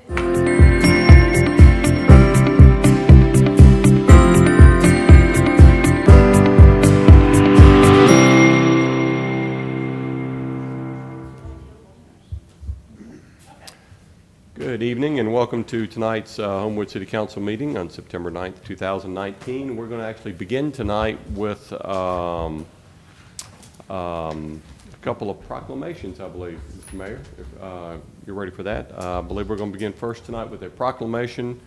Good evening and welcome to tonight's Homewood City Council meeting on September 9th, 2019. We're going to actually begin tonight with a couple of proclamations, I believe, Mr. Mayor, if you're ready for that. I believe we're going to begin first tonight with a proclamation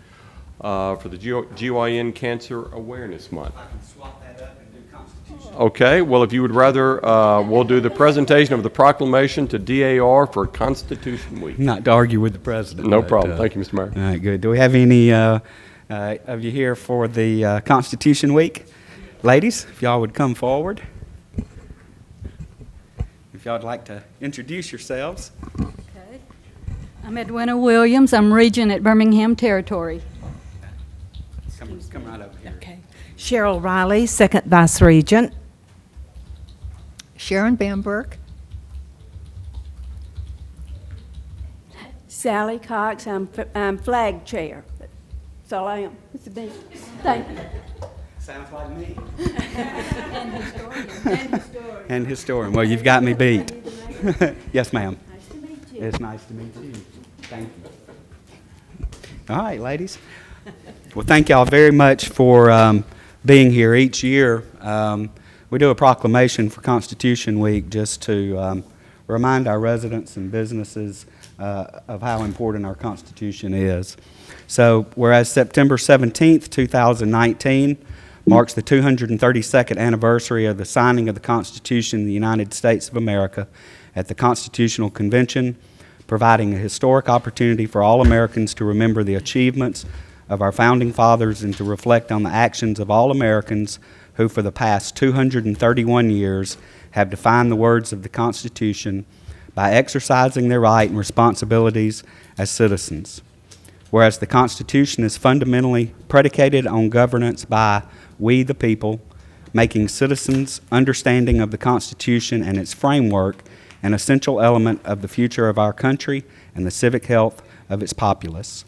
for the GYN Cancer Awareness Month. I can swap that up and do Constitution. Okay, well, if you would rather, we'll do the presentation of the proclamation to DAR for Constitution Week. Not to argue with the president. No problem. Thank you, Mr. Mayor. All right, good. Do we have any of you here for the Constitution Week? Ladies, if y'all would come forward. If y'all would like to introduce yourselves. Okay. I'm Edwina Williams. I'm Regent at Birmingham Territory. Come right over here. Okay. Cheryl Riley, Second Vice Regent. Sharon Bamberg. Sally Cox. I'm flag chair. That's all I am. Thank you. Sounds like me. And historian. And historian. Well, you've got me beat. Yes, ma'am. Nice to meet you. It's nice to meet you. Thank you. All right, ladies. Well, thank y'all very much for being here each year. We do a proclamation for Constitution Week just to remind our residents and businesses of how important our Constitution is. So, whereas September 17th, 2019 marks the 232nd anniversary of the signing of the Constitution of the United States of America at the Constitutional Convention, providing a historic opportunity for all Americans to remember the achievements of our founding fathers and to reflect on the actions of all Americans who for the past 231 years have defined the words of the Constitution by exercising their right and responsibilities as citizens. Whereas the Constitution is fundamentally predicated on governance by we the people, making citizens' understanding of the Constitution and its framework an essential element of the future of our country and the civic health of its populace.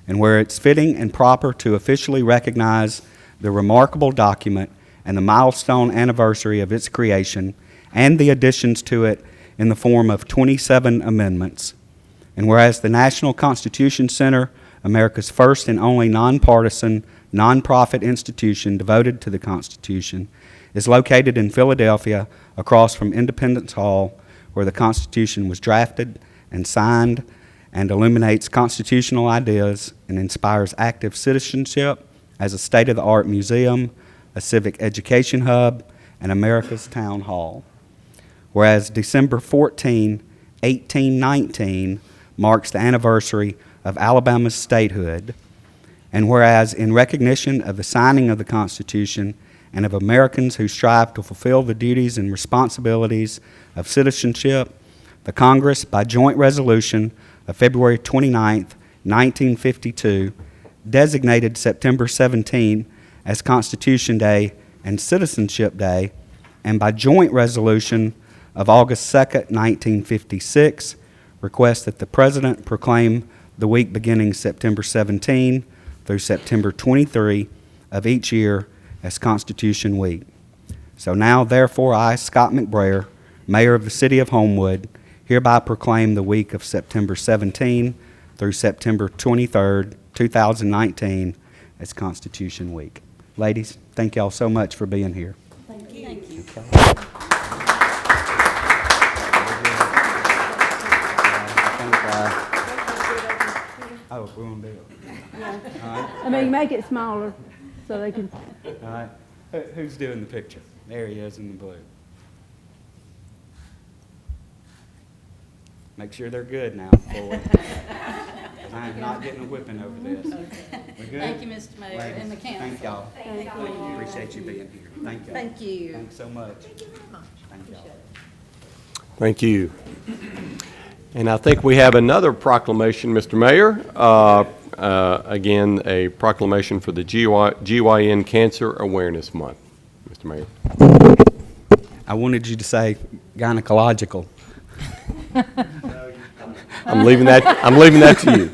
And where it's fitting and proper to officially recognize the remarkable document and the milestone anniversary of its creation and the additions to it in the form of 27 amendments. And whereas the National Constitution Center, America's first and only nonpartisan, nonprofit institution devoted to the Constitution, is located in Philadelphia across from Independence Hall, where the Constitution was drafted and signed, and illuminates constitutional ideas and inspires active citizenship as a state-of-the-art museum, a civic education hub, and America's town hall. Whereas December 14, 1819 marks the anniversary of Alabama's statehood, and whereas in recognition of the signing of the Constitution and of Americans who strive to fulfill the duties and responsibilities of citizenship, the Congress, by joint resolution of February 29, 1952, designated September 17 as Constitution Day and Citizenship Day, and by joint resolution of August 2, 1956, requests that the President proclaim the week beginning September 17 through September 23 of each year as Constitution Week. So now, therefore, I, Scott McBrayer, Mayor of the City of Homewood, hereby proclaim the week of September 17 through September 23rd, 2019 as Constitution Week. Ladies, thank y'all so much for being here. Thank you. Thank you. Okay. Oh, we're going to do it. Yeah. All right. I mean, make it smaller so they can. All right. Who's doing the picture? There he is in the blue. Make sure they're good now, boy. I am not getting a whipping over this. We good? Thank you, Mr. Mayor, Ladies, and the council. thank y'all. Thank you. Appreciate you being here. Thank y'all. Thank you. Thanks so much. Thank y'all. Thank you. And I think we have another proclamation, Mr. Mayor. Again, a proclamation for the GYN Cancer Awareness Month. Mr. Mayor. I wanted you to say gynecological. I'm leaving that to you.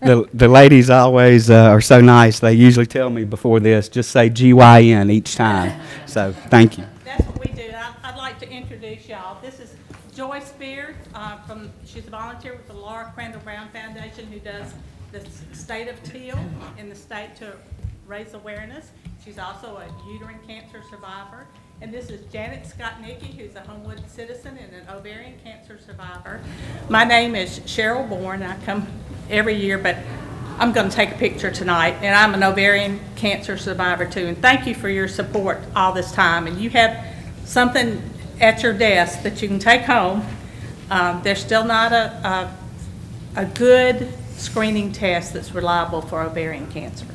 The ladies always are so nice. They usually tell me before this, just say GYN each time. So thank you. That's what we do. I'd like to introduce y'all. This is Joyce Beard she's a volunteer with the Laura Crandall Brown Foundation who does the state of Teal in the state to raise awareness. She's also a uterine cancer survivor. And this is Janet Scott Nicky, who's a Homewood citizen and an ovarian cancer survivor. My name is Cheryl Bourne. I come every year, but I'm going to take a picture tonight. And I'm an ovarian cancer survivor too. And thank you for your support all this time. And you have something at your desk that you can take home. There's still not a good screening test that's reliable for ovarian cancer.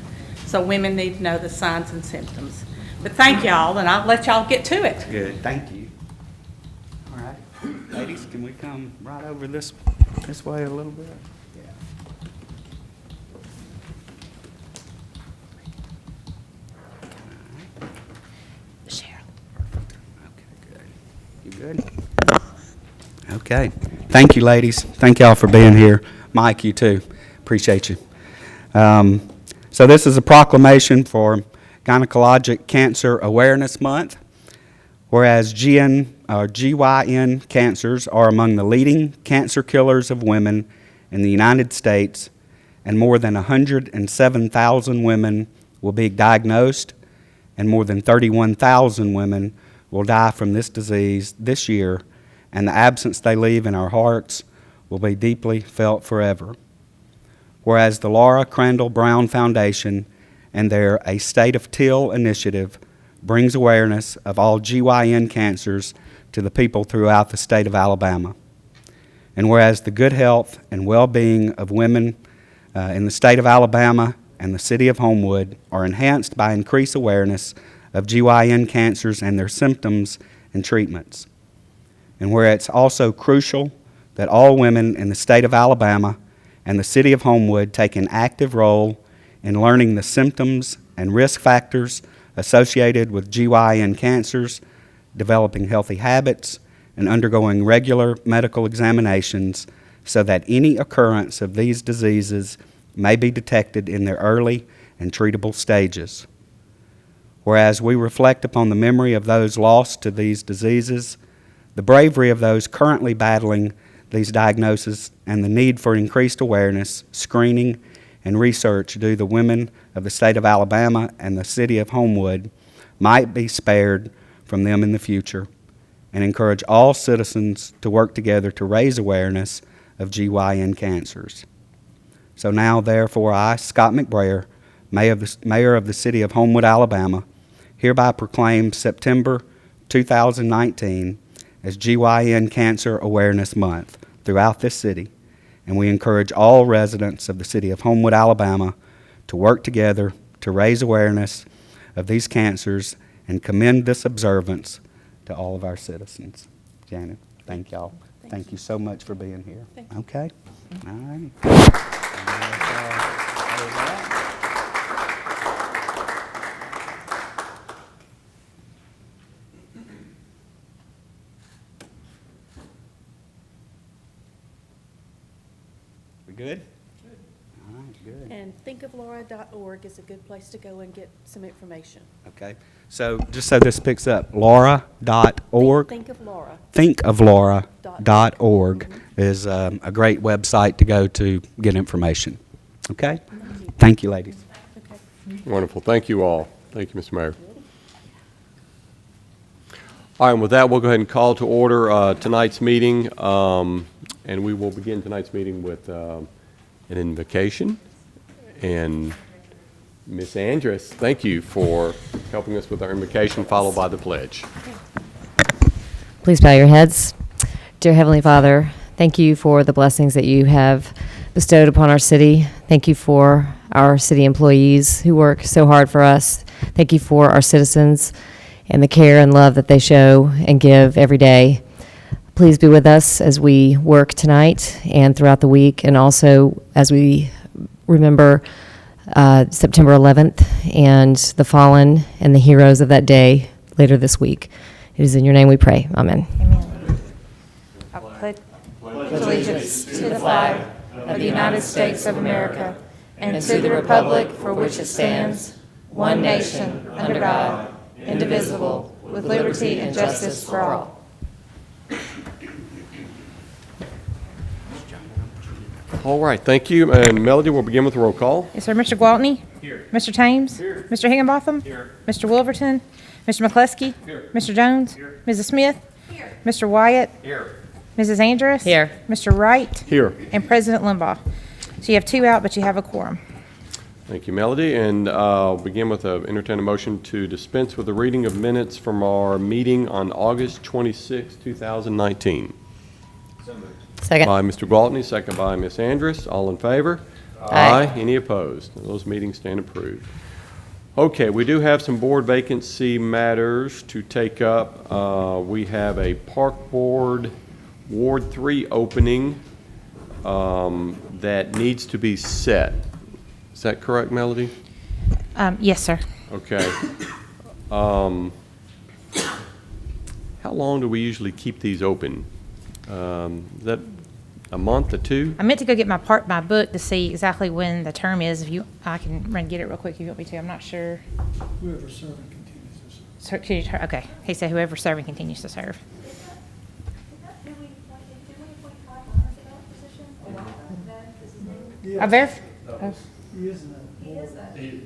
So women need to know the signs and symptoms. But thank y'all, and I'll let y'all get to it. Good, thank you. All right, ladies, can we come right over this way a little bit? Yeah. Cheryl. Okay, good. You good? Okay. Thank you, ladies. Thank y'all for being here. Mike, you too. Appreciate you. So this is a proclamation for Gynecologic Cancer Awareness Month, whereas GYN cancers are among the leading cancer killers of women in the United States, and more than 107,000 women will be diagnosed, and more than 31,000 women will die from this disease this year, and the absence they leave in our hearts will be deeply felt forever. Whereas the Laura Crandall Brown Foundation and their A State of Teal initiative brings awareness of all GYN cancers to the people throughout the state of Alabama. And whereas the good health and well-being of women in the state of Alabama and the city of Homewood are enhanced by increased awareness of GYN cancers and their symptoms and treatments. And where it's also crucial that all women in the state of Alabama and the city of Homewood take an active role in learning the symptoms and risk factors associated with GYN cancers, developing healthy habits, and undergoing regular medical examinations so that any occurrence of these diseases may be detected in their early and treatable stages. Whereas we reflect upon the memory of those lost to these diseases, the bravery of those currently battling these diagnoses, and the need for increased awareness, screening, and research due to the women of the state of Alabama and the city of Homewood might be spared from them in the future, and encourage all citizens to work together to raise awareness of GYN cancers. So now, therefore, I, Scott McBrayer, Mayor of the city of Homewood, Alabama, hereby proclaim September 2019 as GYN Cancer Awareness Month throughout this city, and we encourage all residents of the city of Homewood, Alabama, to work together to raise awareness of these cancers and commend this observance to all of our citizens. Janet, thank y'all. Thank you so much for being here. Thank you. Okay? All right. We good? Good. All right, good. And thinkoflaura.org is a good place to go and get some information. Okay. So just so this picks up, laura.org. Think of Laura. Thinkoflaura.org is a great website to go to get information. Okay? Thank you, ladies. Okay. Wonderful. Thank you all. Thank you, Mr. Mayor. All right, and with that, we'll go ahead and call to order tonight's meeting, and we will begin tonight's meeting with an invocation. And Ms. Andress, thank you for helping us with our invocation, followed by the pledge. Please bow your heads. Dear Heavenly Father, thank you for the blessings that you have bestowed upon our city. Thank you for our city employees who work so hard for us. Thank you for our citizens and the care and love that they show and give every day. Please be with us as we work tonight and throughout the week, and also as we remember September 11th and the fallen and the heroes of that day later this week. It is in your name we pray. Amen. I pledge allegiance to the flag of of the United States of America and to the republic for which it stands, one nation, under God, indivisible, with liberty and justice for all. All right, thank you. And Melody, we'll begin with the roll call. Yes, sir. Mr. Gwaltney? Here. Mr. Thames? Here. Mr. Higginbotham? Here. Mr. Wolverton? Mr. McCluskey? Here. Mr. Jones? Here. Mrs. Smith? Here. Mr. Wyatt? Here. Mrs. Andrus? Here. Mr. Wright? Here. And President Limbaugh. So you have 2 out, but you have a quorum. Thank you, Melody. And I'll begin with an entertain a motion to dispense with the reading of minutes from our meeting on August 26, 2019. Second. By Mr. Gwaltney, second by Ms. Andrus. All in favor? Aye. Any opposed? Those meetings stand approved. Okay, we do have some board vacancy matters to take up. We have a Park Board Ward 3 opening that needs to be set. Is that correct, Melody? Yes, sir. Okay. How long do we usually keep these open? Is that a month or 2? I meant to go get my book to see exactly when the term is. I can run and get it real quick if you want me to. I'm not sure. Whoever serving continues to serve. Okay. He said whoever serving continues to serve. I verified. He is in that board.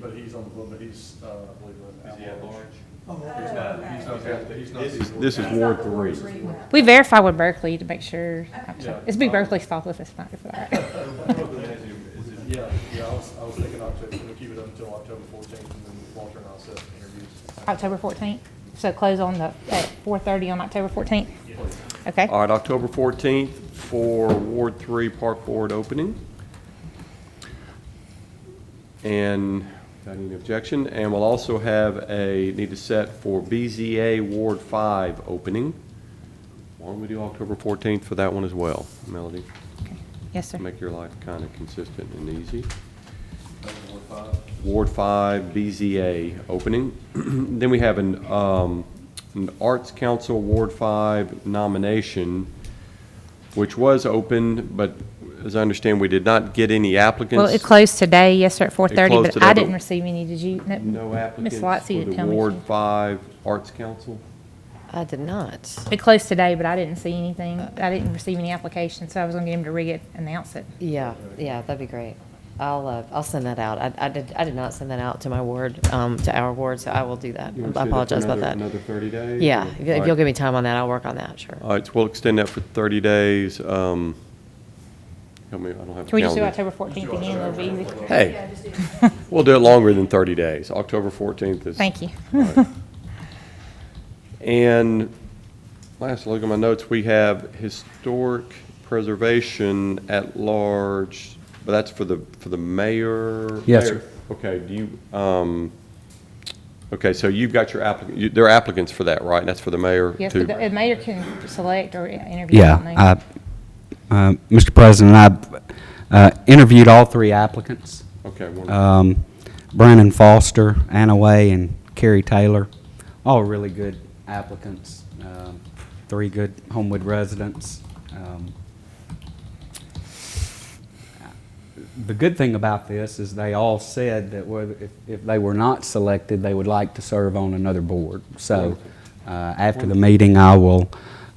But he's on the board, but he's, I believe, Is he at large? Oh, This is Ward 3. We verified with Berkeley to make sure. Yeah. It's be Berkeley's fault if it's not. If it's all right. Yeah, I was thinking October, we'll keep it up until October 14th, and then Walter and I'll set interviews. October 14th. So close at 4:30 on October 14th. Okay. All right, October 14th for Ward 3 Park Board opening. And without any objection, and we'll also have need to set for BZA Ward 5 opening. Why don't we do October 14th for that one as well, Melody? Okay. Yes, sir. Make your life kind of consistent and easy. Ward 5 BZA opening. Then we have an Arts Council Ward 5 nomination, which was open, but as I understand, we did not get any applicants. Well, it closed today, yes, sir, at 4:30, closed but today, I but didn't receive any. Did you? No applicants Ms. Lotzie for didn't the tell me. Ward 5 Arts Council? I did not. It closed today, but I didn't see anything. I didn't receive any applications, so I was going to get him to rig it, announce it. Yeah, that'd be great. I'll send that out. I did not send that out to my ward, to our ward, so I will do that. You want to I say apologize for about that. Another 30 days? Yeah, Or- if all right. you'll give me time on that, I'll work on that, sure. All right, so we'll extend that for 30 days. Help me, I don't have a Can we just do calendar. October 14th again? It'll be easy. Hey, we'll do it longer than 30 days. October 14th is. Thank you. All right. And last look at my notes, we have historic preservation at large, but that's for the mayor? Yes, Mayor. sir. Okay, okay, so you've got your applicant, there are applicants for that, right? And that's for the mayor Yes, to. but the mayor can select or interview. Yeah, Mr. President, I've interviewed all 3 applicants. Okay, wonderful. Brandon Foster, Anna Way, and Carrie Taylor, all really good applicants, 3 good Homewood residents. The good thing about this is they all said that if they were not selected, they would like to serve on another board. So after the meeting, I will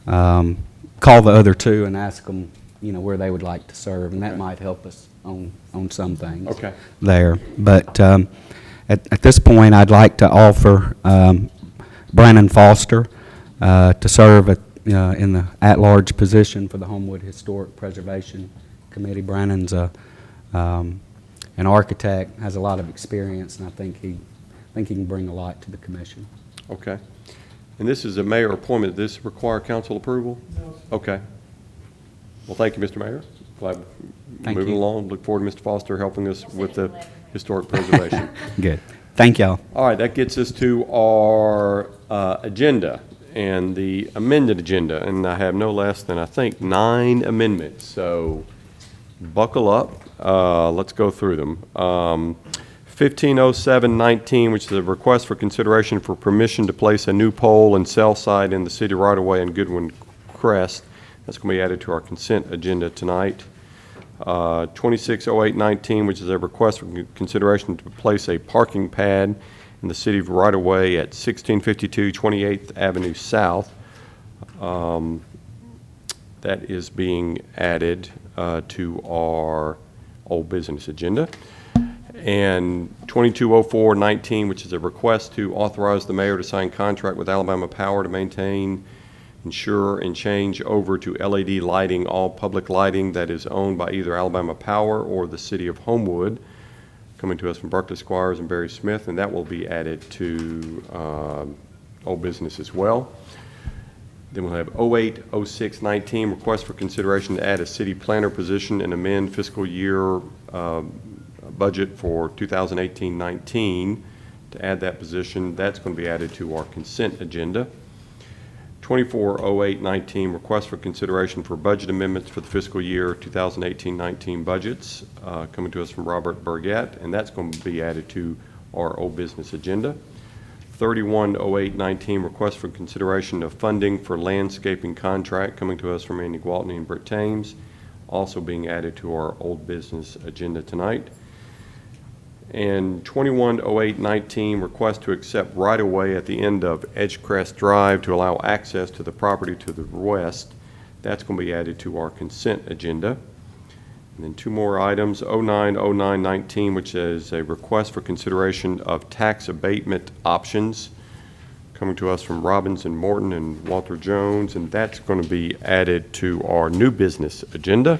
call the other 2 and ask them, where they would like to serve, and that might help us on some things. Okay. There. But at this point, I'd like to offer Brandon Foster to serve in the at-large position for the Homewood Historic Preservation Committee. Brandon's an architect, has a lot of experience, and I think he can bring a lot to the commission. Okay. And this is a mayor appointment. Does this require council approval? No. Okay. Well, thank you, Mr. Mayor. Glad Thank moving you. along. Look forward to Mr. Foster helping us with the historic preservation. Good. Thank y'all. All right, that gets us to our agenda and the amended agenda. And I have no less than, I think, 9 amendments. So buckle up. Let's go through them. 150719, which is a request for consideration for permission to place a new pole and cell site in the city right-of-way in Goodwin Crest. That's going to be added to our consent agenda tonight. 260819, which is a request for consideration to place a parking pad in the city of right-of-way at 1652 28th Avenue South. That is being added to our old business agenda. And 220419, which is a request to authorize the mayor to sign contract with Alabama Power to maintain, insure, and change over to LED lighting, all public lighting that is owned by either Alabama Power or the city of Homewood, coming to us from Berkeley Squires and Barry Smith, and that will be added to old business as well. Then we'll have 080619, request for consideration to add a city planner position and amend fiscal year budget for 2018-19 to add that position. That's going to be added to our consent agenda. 240819, request for consideration for budget amendments for the fiscal year 2018-19 budgets, coming to us from Robert Burgett, and that's going to be added to our old business agenda. 310819, request for consideration of funding for landscaping contract, coming to us from Andy Gwaltney and Britt Thames, also being added to our old business agenda tonight. And 210819, request to accept right-of-way at the end of Edgecrest Drive to allow access to the property to the west. That's going to be added to our consent agenda. And then two more items, 090919, which is a request for consideration of tax abatement options, coming to us from Robbins and Morton and Walter Jones, and that's going to be added to our new business agenda.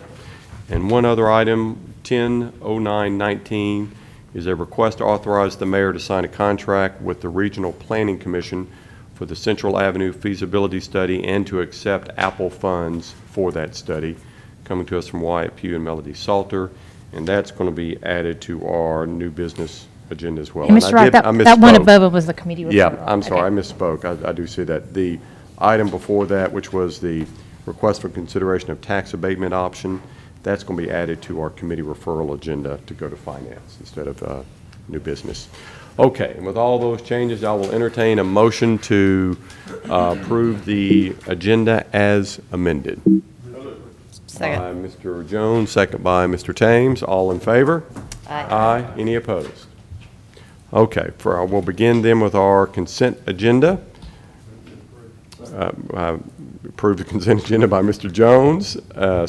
And one other item, 100919, is a request to authorize the mayor to sign a contract with the Regional Planning Commission for the Central Avenue feasibility study and to accept Apple funds for that study, coming to us from Wyatt Pugh and Melody Salter, and that's going to be added to our new business agenda as well. And Mr. Wright, that one above it was the committee referral. Yeah, I'm sorry, Okay. I misspoke. I do see that. The item before that, which was the request for consideration of tax abatement option, that's going to be added to our committee referral agenda to go to finance instead of new business. Okay, and with all those changes, I will entertain a motion to approve the agenda as amended. Second. By Mr. Jones, second by Mr. Thames. All in favor? Aye. Aye. Any opposed? Okay, we'll begin then with our consent agenda. Approve the consent agenda by Mr. Jones,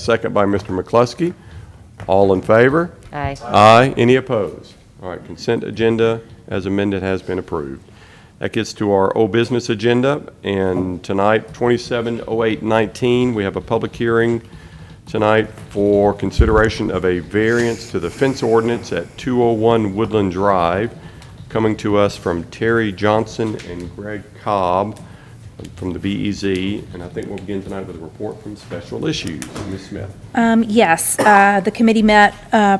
second by Mr. McCluskey. All in favor? Aye. Aye. Any opposed? All right, consent agenda as amended has been approved. That gets to our old business agenda, and tonight, 270819, we have a public hearing tonight for consideration of a variance to the fence ordinance at 201 Woodland Drive, coming to us from Terry Johnson and Greg Cobb from the BEZ, and I think we'll begin tonight with a report from Special Issues. Ms. Smith. Yes, the committee met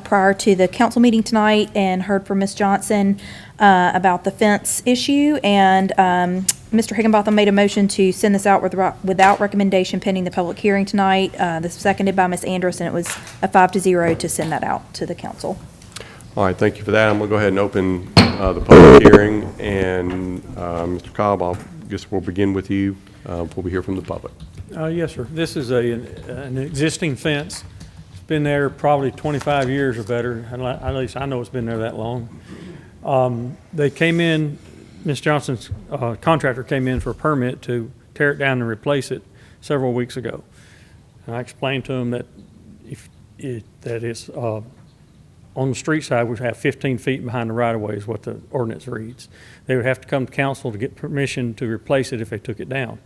prior to the council meeting tonight and heard from Ms. Johnson about the fence issue, and Mr. Higginbotham made a motion to send this out without recommendation pending the public hearing tonight. This was seconded by Ms. Andrus, and it was a 5-0 to send that out to the council. All right, thank you for that. I'm going to go ahead and open the public hearing, and Mr. Cobb, I guess we'll begin with you before we hear from the public. Yes, sir. This is an existing fence. It's been there probably 25 years or better. At least I know it's been there that long. They came in, Ms. Johnson's contractor came in for a permit to tear it down and replace it several weeks ago. And I explained to them that it's on the street side, we have 15 feet behind the right-of-way is what the ordinance reads. They would have to come to council to get permission to replace it if they took it down.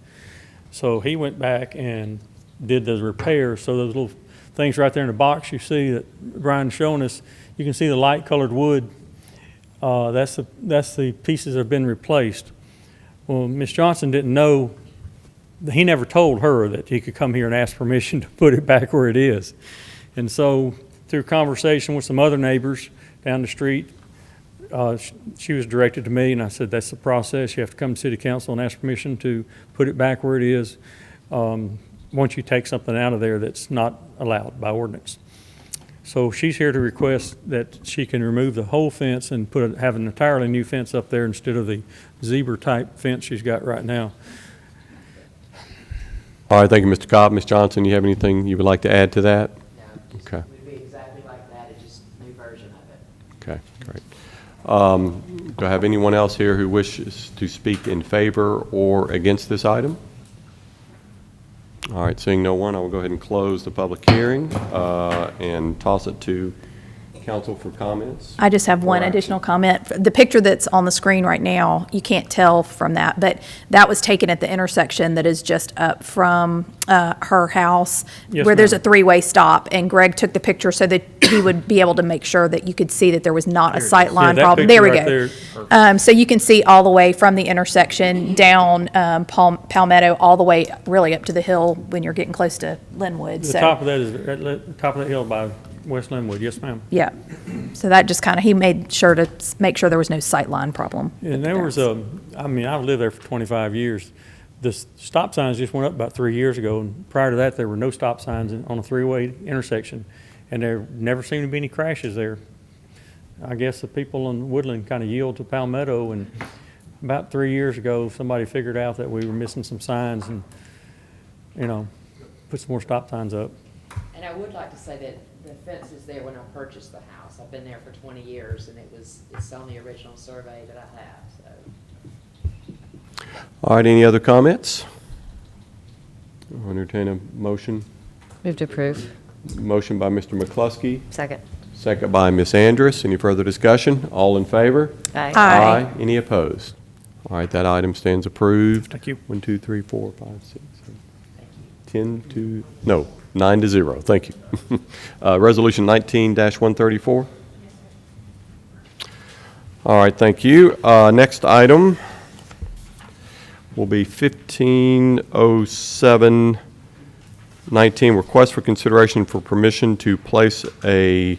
So he went back and did the repairs. So those little things right there in the box you see that Brian's showing us, you can see the light-colored wood. That's the pieces that have been replaced. Well, Ms. Johnson didn't know, he never told her that he could come here and ask permission to put it back where it is. And so through conversation with some other neighbors down the street, she was directed to me, and I said, that's the process. You have to come to city council and ask permission to put it back where it is once you take something out of there that's not allowed by ordinance. So she's here to request that she can remove the whole fence and have an entirely new fence up there instead of the zebra-type fence she's got right now. All right, thank you, Mr. Cobb. Ms. Johnson, you have anything you would like to add to that? Okay. Would be exactly version of it. Okay, great. Do I have anyone else here who wishes to speak in favor or against this item? All right, seeing no one, I will go ahead and close the public hearing and toss it to council for comments. I just have one Or action. additional comment. The picture that's on the screen right now, you can't tell from that, but that was taken at the intersection that is just up from her house, Yes, where there's a ma'am. three-way stop, and Greg took the picture so that he would be able to make sure that you could see that there was not a sight line that problem. picture There we right go. there. So you can see all the way from the intersection down Palmetto, all the way really up to the hill when you're getting close to Linwood. The So, top of that is, at the top of that hill by West Linwood, yes, ma'am. yeah. So that just kind of, he made sure to make sure there was no sight line problem. And there was I mean, I've lived there for 25 years. The stop signs just went up about 3 years ago, and prior to that, there were no stop signs on a three-way intersection, and there never seemed to be any crashes there. I guess the people in Woodland kind of yield to Palmetto, and about 3 years ago, somebody figured out that we were missing some signs and, you know, put some more stop signs up. And I would like to say that the fence is there when I purchased the house. I've been there for 20 years, and it's on the original survey that I have, so. All right, any other comments? I'll entertain a motion. Move to approve. Motion by Mr. McCluskey, Second. second by Ms. Andrus. Any further discussion? All in favor? Aye. Aye. Any opposed? All right, that item stands approved. Thank you. 1, 2, 3, 4, 5, 6, 7, 10 to, no, 9 to 0. Thank you. Resolution 19-134. All right, thank you. Next item will be 150719, request for consideration for permission to place a,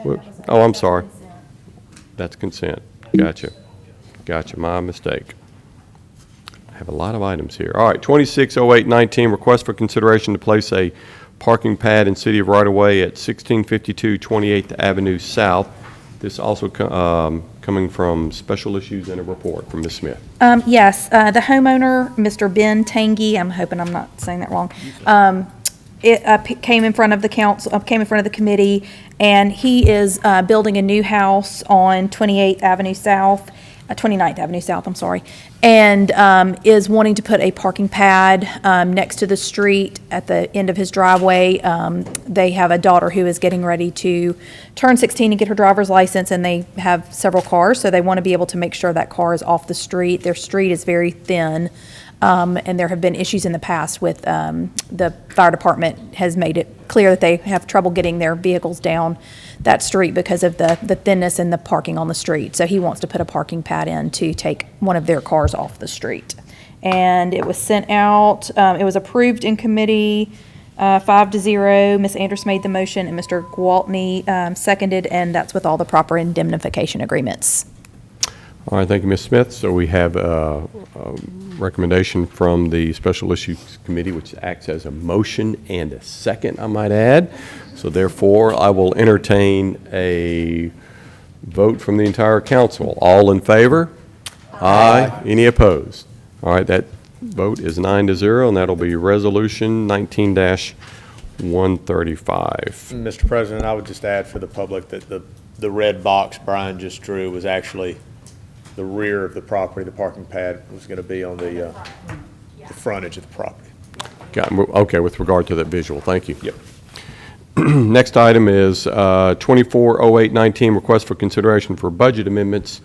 oh, I'm sorry. That's consent. Gotcha. Gotcha, my mistake. I have a lot of items here. All right, 260819, request for consideration to place a parking pad in City of Right-of-Way at 1652 28th Avenue South. This also coming from Special Issues and a report from Ms. Smith. Yes, the homeowner, Mr. Ben Tangy, I'm hoping I'm not saying that wrong, came in front of the council, came in front of the committee, and he is building a new house on 28th Avenue South, 29th Avenue South, I'm sorry, and is wanting to put a parking pad next to the street at the end of his driveway. They have a daughter who is getting ready to turn 16 and get her driver's license, and they have several cars, so they want to be able to make sure that car is off the street. Their street is very thin, and there have been issues in the past with the fire department has made it clear that they have trouble getting their vehicles down that street because of the thinness and the parking on the street. So he wants to put a parking pad in to take one of their cars off the street. And it was sent out, it was approved in committee 5-0. Ms. Andrus made the motion and Mr. Gwaltney seconded, and that's with all the proper indemnification agreements. All right, thank you, Ms. Smith. So we have a recommendation from the Special Issues Committee, which acts as a motion and a second, I might add. So therefore, I will entertain a vote from the entire council. All in favor? Aye. Any opposed? All right, that vote is 9-0, and that'll be Resolution 19-135. Mr. President, I would just add for the public that the red box Brian just drew was actually the rear of the property. The parking pad was going to be on the frontage of the property. Okay, with regard to that visual, thank you. Yep. Next item is 240819, request for consideration for budget amendments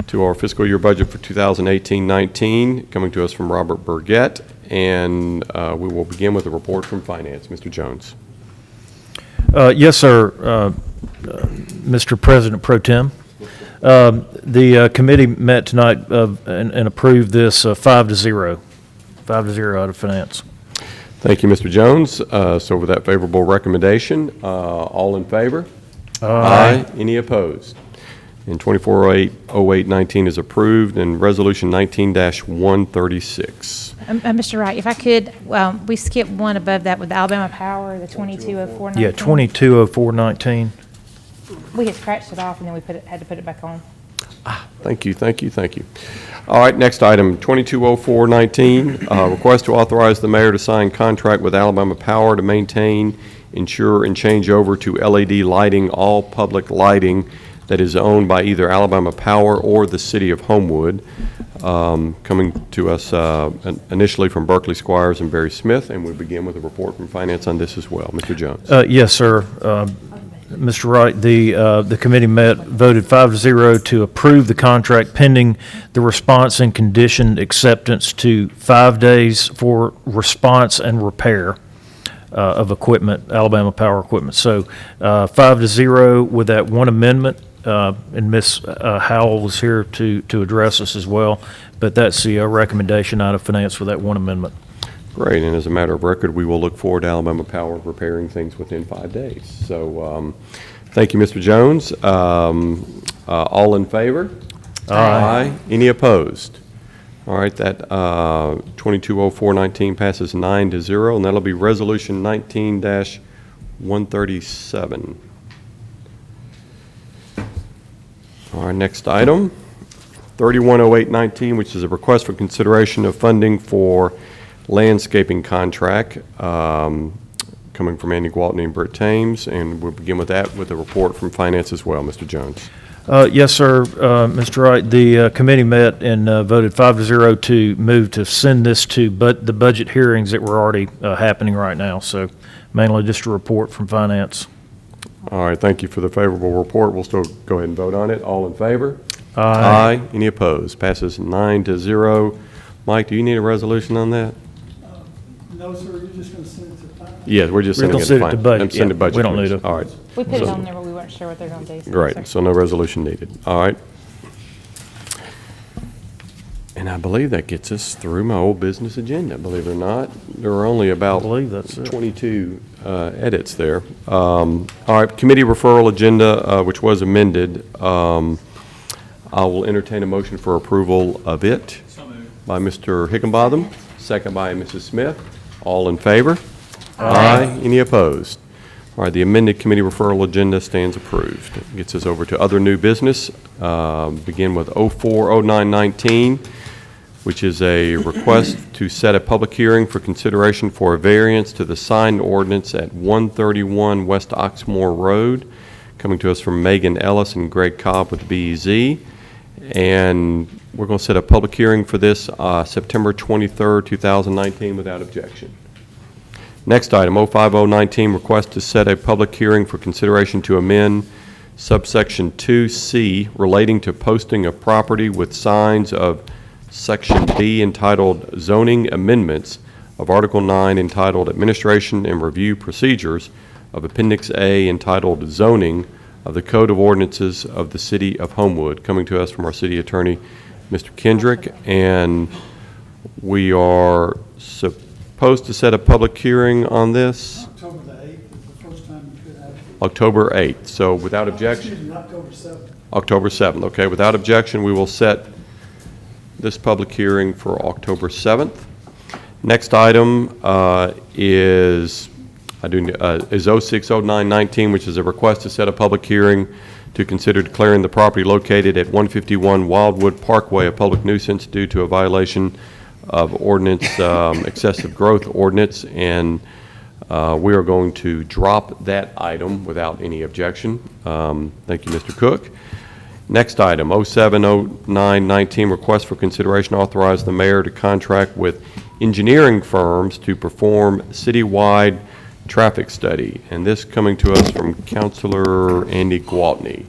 to our fiscal year budget for 2018-19, coming to us from Robert Burgett, and we will begin with a report from Finance. Mr. Jones. Yes, sir, Mr. President Pro Tem. The committee met tonight and approved this 5-0 out of Finance. Thank you, Mr. Jones. So with that favorable recommendation, all in favor? Aye. Any opposed? And 240819 is approved, and Resolution 19-136. Mr. Wright, if I could, we skipped one above that with Alabama Power, the 220419. Yeah, 220419. We had scratched it off and then we had to put it back on. Thank you, thank you, thank you. All right, next item, 220419, request to authorize the mayor to sign contract with Alabama Power to maintain insure and change over to LED lighting all public lighting that is owned by either Alabama Power or the City of Homewood. Coming to us initially from Berkeley Squires and Barry Smith, and we begin with a report from Finance on this as well. Mr. Jones. Yes, sir. Mr. Wright, the committee voted 5-0 to approve the contract pending the response and conditioned acceptance to 5 days for response and repair of equipment, Alabama Power equipment. So 5-0 with that one amendment, and Ms. Howell was here to address us as well, but that's the recommendation out of Finance with that one amendment. Great, and as a matter of record, we will look forward to Alabama Power repairing things within 5 days. So, thank you, Mr. Jones. All in favor? Aye. Any opposed? All right, that 220419 passes 9-0, and that'll be Resolution 19-137. All right, next item, 310819, which is a request for consideration of funding for landscaping contract, coming from Andy Gwaltney and Britt Thames, and we'll begin with that with a report from Finance as well. Mr. Jones. Yes, sir, Mr. Wright. The committee met and voted 5-0 to move to send this to the budget hearings that were already happening right now. So mainly just a report from Finance. All right, thank you for the favorable report. We'll still go ahead and vote on it. All in favor? Aye. Any opposed? Passes 9-0. Mike, do you need a resolution on that? No, sir, you're just going to send it to finance? Yes, we're just sending it Send it to budget. Send it to budget. We don't need committee. it. All right. We put it So- on there, but we weren't sure what they're going to do. Great, so no resolution needed. All right. And I believe that gets us through my old business agenda, believe it or not. There are only about I believe that's it. 22 edits there. All right, committee referral agenda, which was amended. I will entertain a motion for approval of it. By Mr. Higginbotham, second by Mrs. Smith. All in favor? Aye. Any opposed? All right, the amended committee referral agenda stands approved. Gets us over to other new business. Begin with 040919, which is a request to set a public hearing for consideration for a variance to the sign ordinance at 131 West Oxmoor Road, coming to us from Megan Ellis and Greg Cobb with BEZ. And we're going to set a public hearing for this September 23rd, 2019, without objection. Next item, 05019, request to set a public hearing for consideration to amend subsection 2C relating to posting of property with signs of Section B entitled Zoning Amendments of Article 9 entitled Administration and Review Procedures of Appendix A entitled Zoning of the Code of Ordinances of the City of Homewood, coming to us from our city attorney, Mr. Kendrick. And we are supposed to set a public hearing on this October the 8th is the first time you could have it. October 8th. So without objection, Excuse me, October 7th. October 7th. Okay, without objection, we will set this public hearing for October 7th. Next item is 060919, which is a request to set a public hearing to consider declaring the property located at 151 Wildwood Parkway a public nuisance due to a violation of ordinance, excessive growth ordinance, and we are going to drop that item without any objection. Thank you, Mr. Cook. Next item, 070919, request for consideration to authorize the mayor to contract with engineering firms to perform citywide traffic study. And this coming to us from Councilor Andy Gwaltney.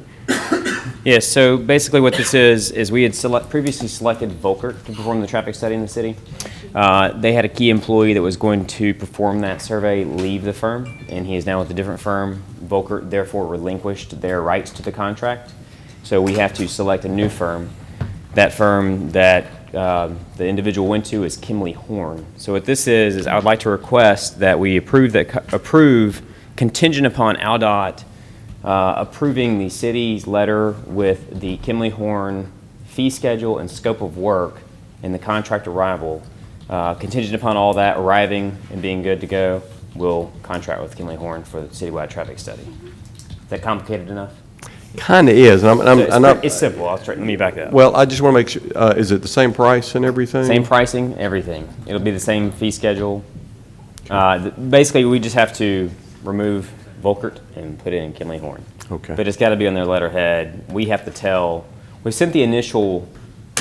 Yes, so basically what this is we had previously selected Volker to perform the traffic study in the city. They had a key employee that was going to perform that survey leave the firm, and he is now with a different firm. Volker therefore relinquished their rights to the contract. So we have to select a new firm. That firm that the individual went to is Kimley Horn. So what this is I would like to request that we approve contingent upon ALDOT approving the city's letter with the Kimley Horn fee schedule and scope of work and the contract arrival. Contingent upon all that arriving and being good to go, we'll contract with Kimley Horn for the citywide traffic study. Is that complicated enough? Kind of is. And It's simple. Let me back that up. well, I just want to make sure, is it the same price and everything? Same pricing, everything. It'll be the same fee schedule. Basically, we just have to remove Volkert and put in Kinley Horn. Okay. But it's got to be on their letterhead. We have to tell, we sent the initial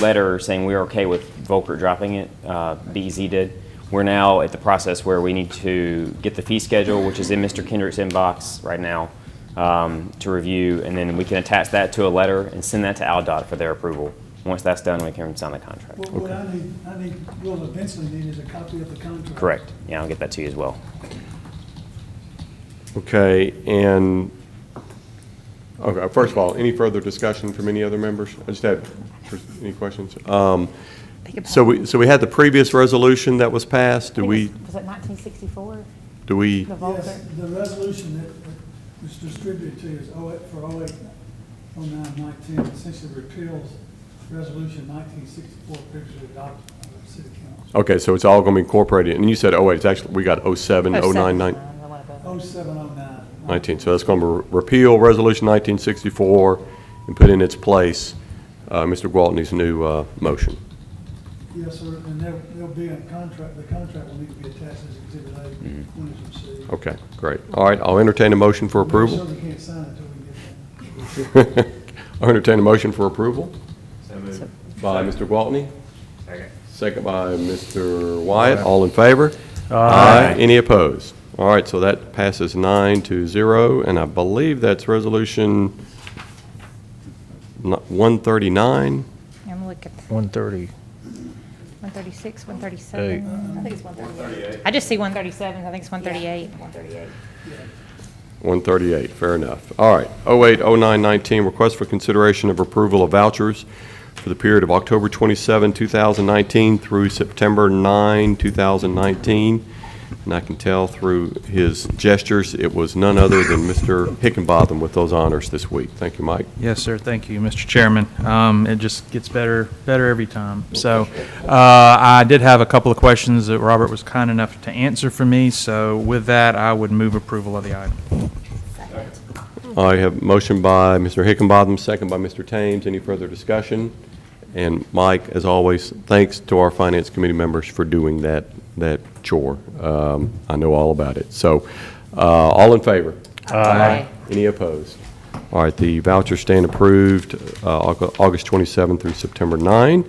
letter saying we were okay with Volkert dropping it, BEZ did. We're now at the process where we need to get the fee schedule, which is in Mr. Kendrick's inbox right now, to review, and then we can attach that to a letter and send that to AlDOT for their approval. Once that's done, we can sign the contract. What I need, we'll eventually need is a copy of the contract. Correct. Yeah, I'll get that to you as well. Okay, and, okay, first of all, any further discussion from any other members? I just had, any questions? So we had the previous resolution that was passed. Do we, Was it 1964? do we, Yes, the resolution that was distributed to you is for 08, 09, 19, essentially repeals Resolution 1964 previously adopted by the City Council. okay, so it's all going to be incorporated, and you said, oh wait, it's actually, we got 07, 09, 07, 09. 19, so that's going to repeal Resolution 1964 and put in its place Mr. Gwaltney's new motion. Yes, sir, and there'll be a contract, the contract will need to be attached as Exhibit A when it's received. Okay, great. All right, I'll entertain a motion for We approval. certainly can't sign it until we get that. I'll entertain a motion for approval. By Mr. Gwaltney. Second by Mr. Wyatt. All in favor? Aye. Any opposed? All right, so that passes 9-0, and I believe that's resolution 139. I'm looking. 130. 136, 137. I think it's 138. I just see 137. I think it's 138. 138, fair enough. All right, 08, 09, 19, request for consideration of approval of vouchers for the period of October 27, 2019 through September 9, 2019. And I can tell through his gestures, it was none other than Mr. Hickenbotham with those honors this week. Thank you, Mike. Yes, sir. Thank you, Mr. Chairman. It just gets better every time. So I did have a couple of questions that Robert was kind enough to answer for me. So with that, I would move approval of the item. I have motion by Mr. Hickenbotham, second by Mr. Thames. Any further discussion? And Mike, as always, thanks to our Finance Committee members for doing that chore. I know all about it. So, all in favor? Aye. Any opposed? All right, the vouchers stand approved August 27 through September 9.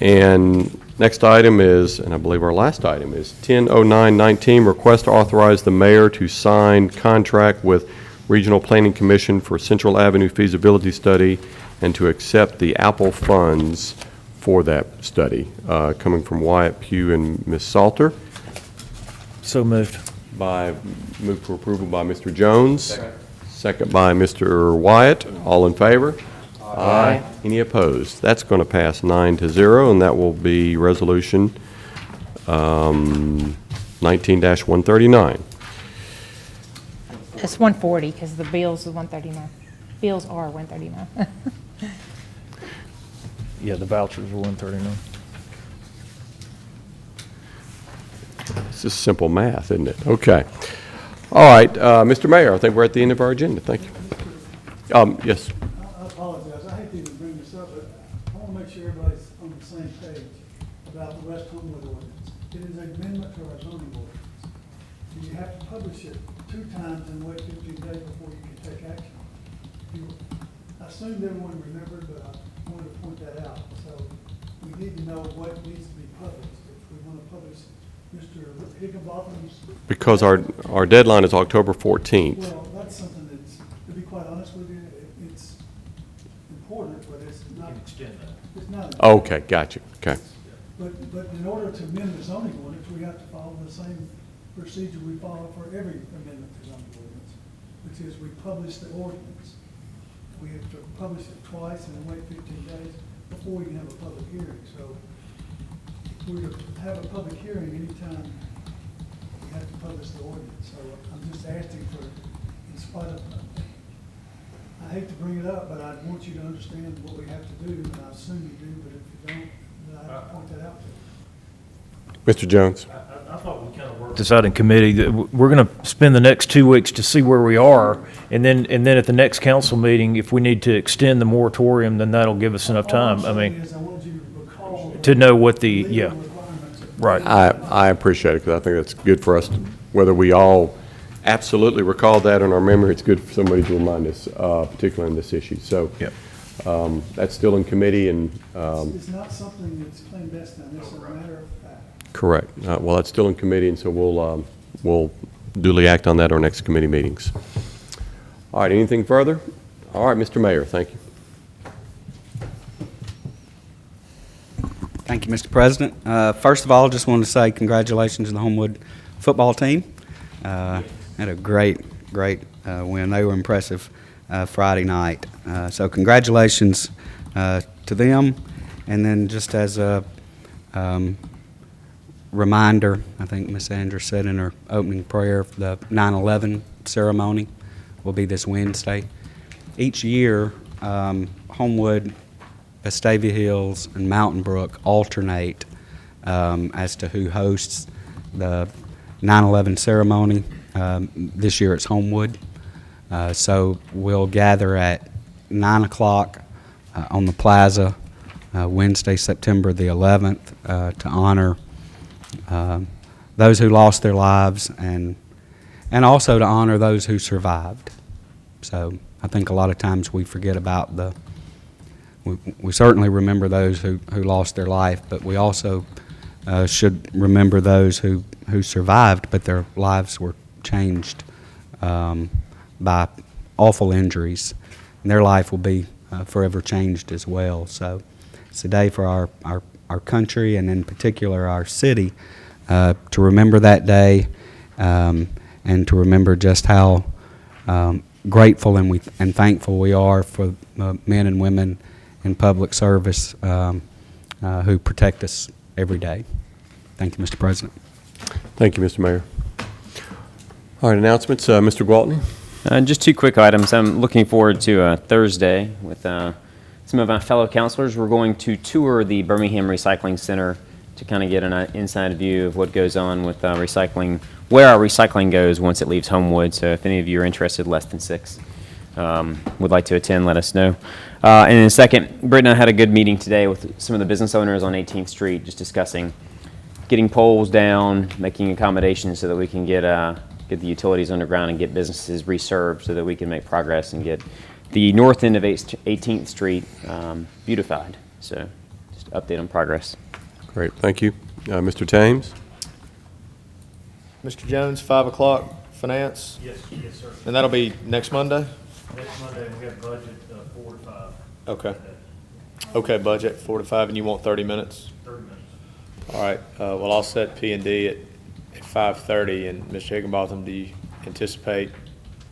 And next item is, and I believe our last item is 10-09-19, request to authorize the mayor to sign contract with Regional Planning Commission for Central Avenue feasibility study and to accept the Apple funds for that study, coming from Wyatt Pugh and Ms. Salter. So moved. Move for approval by Mr. Jones. Second by Mr. Wyatt. All in favor? Aye. Any opposed? That's going to pass 9-0, and that will be resolution 19-139. It's 140 because the bills is 139. Bills are 139. Yeah, the vouchers are 139. It's just simple math, isn't it? Okay. All right, Mr. Mayor, I think we're at the end of our agenda. Thank you. Yes. I apologize, I hate to even bring this up, but I want to make sure everybody's on the same page about the West Homewood ordinance. It is an amendment to our zoning ordinance. And you have to publish it 2 times and wait 15 days before you can take action. I assumed everyone remembered, but I wanted to point that out. So we need to know what needs to be published. If we want to publish Mr. Higginbotham's. Because our deadline is October 14th. Well, that's something that's, to be quite honest with you, it's important, but it's not. It's not. Okay, gotcha. Okay. But in order to amend the zoning ordinance, we have to follow the same procedure we follow for every amendment to zoning ordinance, which is we publish the ordinance. We have to publish it twice and then wait 15 days before we can have a public hearing. So if we have a public hearing anytime, we have to publish the ordinance. So I'm just asking for, in spite of, I hate to bring it up, but I want you to understand what we have to do, and I assume you do, but if you don't, then I have to point that out to you. Mr. Jones. I thought we kind of worked this out in committee. We're going to spend the next 2 weeks to see where we are, and then at the next council meeting, if we need to extend the moratorium, then that'll give us enough time. I mean, to know what the, yeah, right. I appreciate it, because I think that's good for us, whether we all absolutely recall that in our memory. It's good for somebody to remind us, particularly on this issue. So that's still in committee, and It's not something that's clandestine, it's a matter of fact. correct. Well, that's still in committee, and so we'll duly act on that at our next committee meetings. All right, anything further? All right, Mr. Mayor, thank you. Thank you, Mr. President. First of all, just wanted to say congratulations to the Homewood football team. Had a great win. They were impressive Friday night. So congratulations to them. And then just as a reminder, I think Ms. Andrews said in her opening prayer, the 9/11 ceremony will be this Wednesday. Each year, Homewood, Vestavia Hills, and Mountain Brook alternate as to who hosts the 9/11 ceremony. This year it's Homewood. So we'll gather at 9 o'clock on the plaza Wednesday, September the 11th, to honor those who lost their lives and also to honor those who survived. So I think a lot of times we forget about we certainly remember those who lost their life, but we also should remember those who survived, but their lives were changed by awful injuries, and their life will be forever changed as well. So it's a day for our country, and in particular our city, to remember that day and to remember just how grateful and thankful we are for men and women in public service who protect us every day. Thank you, Mr. President. Thank you, Mr. Mayor. All right, announcements. Mr. Gwaltney? Just two quick items. I'm looking forward to Thursday with some of my fellow counselors. We're going to tour the Birmingham Recycling Center to kind of get an inside view of what goes on with recycling, where our recycling goes once it leaves Homewood. So if any of you are interested, less than 6, would like to attend, let us know. And then second, Britt and I had a good meeting today with some of the business owners on 18th Street, just discussing getting poles down, making accommodations so that we can get the utilities underground and get businesses reserved so that we can make progress and get the north end of 18th Street beautified. So just update on progress. Great, thank you. Mr. Thames? Mr. Jones, 5 o'clock, finance? Yes, sir. And that'll be next Monday? Next Monday, we have budget 4 to 5. Okay. Okay, budget 4 to 5, and you want 30 minutes? 30 minutes. All right, well, I'll set P&D at 5:30, and Mr. Higginbotham, do you anticipate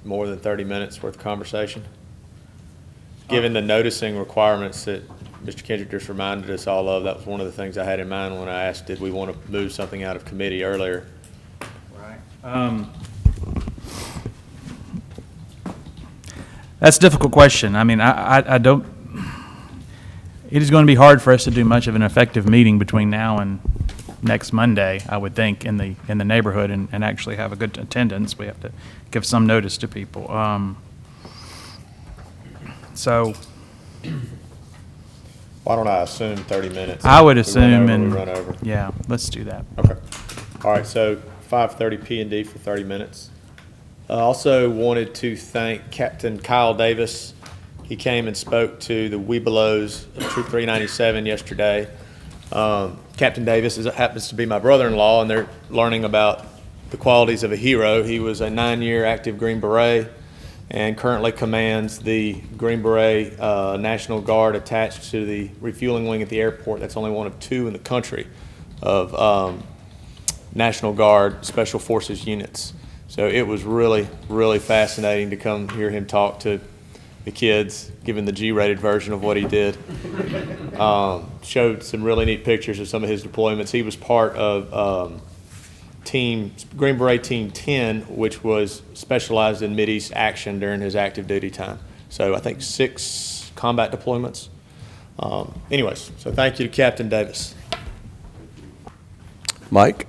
more than 30 minutes worth of conversation? Given the noticing requirements that Mr. Kendrick just reminded us all of, that was one of the things I had in mind when I asked, did we want to move something out of committee earlier? Right. That's a difficult question. I mean, I don't, it is going to be hard for us to do much of an effective meeting between now and next Monday, I would think, in the neighborhood and actually have a good attendance. We have to give some notice to people. So Why don't I assume 30 minutes? I would We assume, we run over. yeah, let's do that. Okay. All right, so 5:30 P&D for 30 minutes. I also wanted to thank Captain Kyle Davis. He came and spoke to the Webelows of Troop 397 yesterday. Captain Davis happens to be my brother-in-law, and they're learning about the qualities of a hero. He was a 9-year active Green Beret and currently commands the Green Beret National Guard attached to the refueling wing at the airport. That's only one of 2 in the country of National Guard Special Forces units. So it was really, really fascinating to come hear him talk to the kids, given the G-rated version of what he did. Showed some really neat pictures of some of his deployments. He was part of Green Beret Team 10, which was specialized in Mideast action during his active duty time. So I think 6 combat deployments. Anyways, so thank you to Captain Davis. Mike?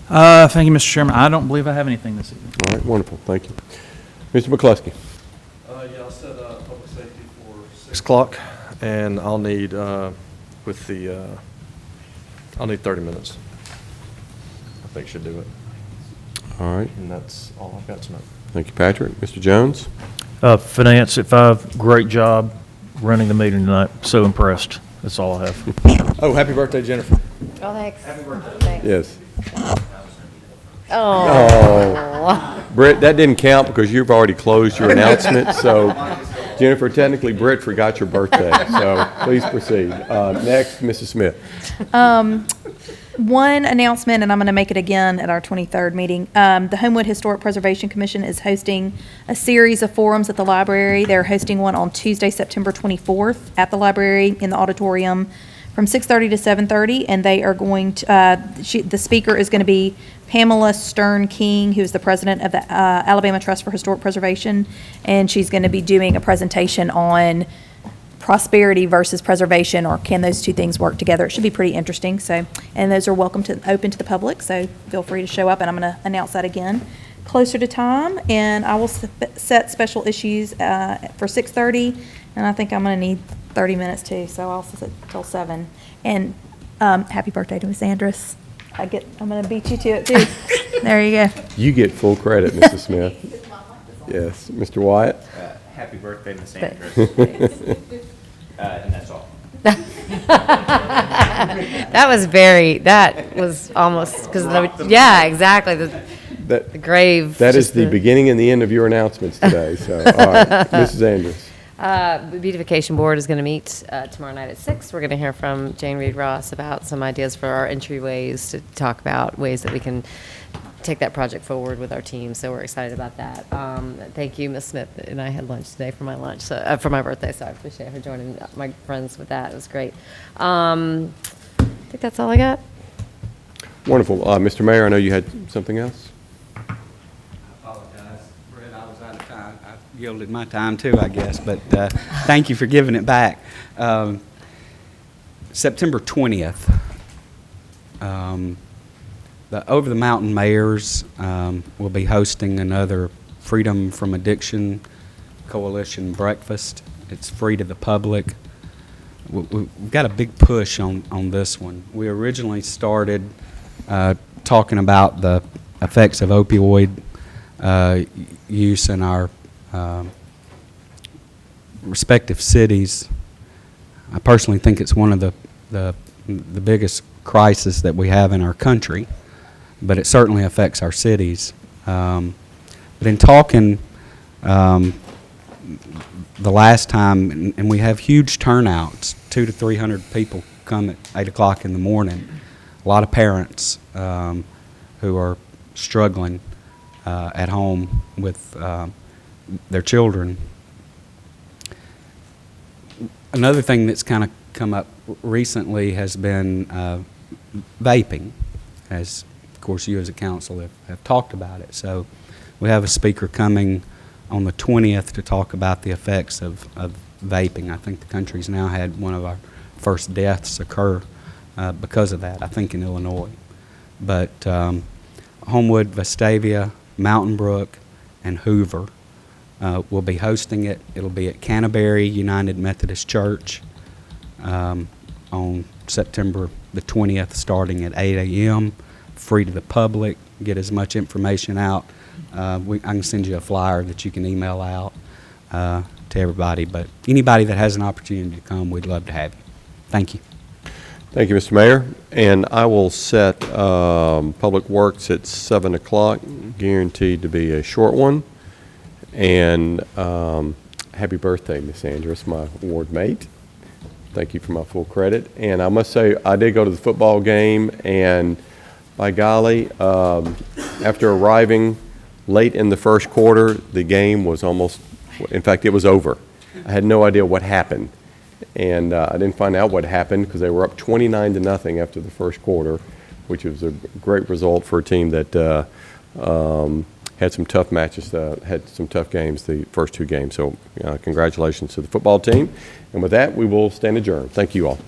Thank you, Mr. Chairman. I don't believe I have anything this evening. All right, wonderful, thank you. Mr. McCluskey? Yeah, I'll set public safety for 6 o'clock, and I'll need, I'll need 30 minutes. I think should do it. All right. And that's all I've got tonight. Thank you, Patrick. Mr. Jones? Finance at 5, great job running the meeting tonight. So impressed. That's all I have. Oh, happy birthday, Jennifer. Oh, thanks. Happy birthday. Thanks. Yes. Oh. Britt, that didn't count because you've already closed your announcement, so Jennifer, technically Britt forgot your birthday, so please proceed. Next, Mrs. Smith. One announcement, and I'm going to make it again at our 23rd meeting. The Homewood Historic Preservation Commission is hosting a series of forums at the library. They're hosting one on Tuesday, September 24th at the library in the auditorium from 6:30 to 7:30, and they are going to, the speaker is going to be Pamela Stern King, who is the president of the Alabama Trust for Historic Preservation, and she's going to be doing a presentation on prosperity versus preservation, or can those two things work together? It should be pretty interesting. So, and those are open to the public, so feel free to show up, and I'm going to announce that again closer to time, and I will set special issues for 6:30, and I think I'm going to need 30 minutes too, so I'll set till 7. And happy birthday to Miss Andrus. I'm going to beat you to it too. There you go. You get full credit, Mrs. Smith. Yes. Mr. Wyatt? Happy birthday, Miss Andrews. And that's all. That was almost, because, yeah, exactly, the grave. That is the beginning and the end of your announcements today, so, all right. Mrs. Andrews. The Beautification Board is going to meet tomorrow night at 6. We're going to hear from Jane Reed Ross about some ideas for our entryways, to talk about ways that we can take that project forward with our team. So we're excited about that. Thank you, Ms. Smith. And I had lunch today for my lunch, for my birthday, so I appreciate her joining my friends with that. It was great. I think that's all I got. Wonderful. Mr. Mayor, I know you had something else? Brett, I was out of time. I yielded my time too, I guess, but thank you for giving it back. September 20th, the Over the Mountain Mayors will be hosting another Freedom from Addiction Coalition breakfast. It's free to the public. We've got a big push on this one. We originally started talking about the effects of opioid use in our respective cities. I personally think it's one of the biggest crises that we have in our country, but it certainly affects our cities. But in talking the last time, and we have huge turnouts, 200 to 300 people come at 8 o'clock in the morning. A lot of parents who are struggling at home with their children. Another thing that's kind of come up recently has been vaping, as of course you as a council have talked about it. So we have a speaker coming on the 20th to talk about the effects of vaping. I think the country's now had one of our first deaths occur because of that, I think in Illinois. But Homewood, Vestavia, Mountain Brook, and Hoover will be hosting it. It'll be at Canterbury United Methodist Church on September the 20th, starting at 8 a.m., free to the public. Get as much information out. I can send you a flyer that you can email out to everybody. But anybody that has an opportunity to come, we'd love to have you. Thank you. Thank you, Mr. Mayor. And I will set Public Works at 7 o'clock, guaranteed to be a short one. And happy birthday, Miss Andrus, my ward mate. Thank you for my full credit. And I must say, I did go to the football game, and by golly, after arriving late in the first quarter, the game was almost, in fact, it was over. I had no idea what happened. And I didn't find out what happened because they were up 29-0 after the first quarter, which was a great result for a team that had some tough matches, had some tough games the first two games. So congratulations to the football team. And with that, we will stand adjourned. Thank you all.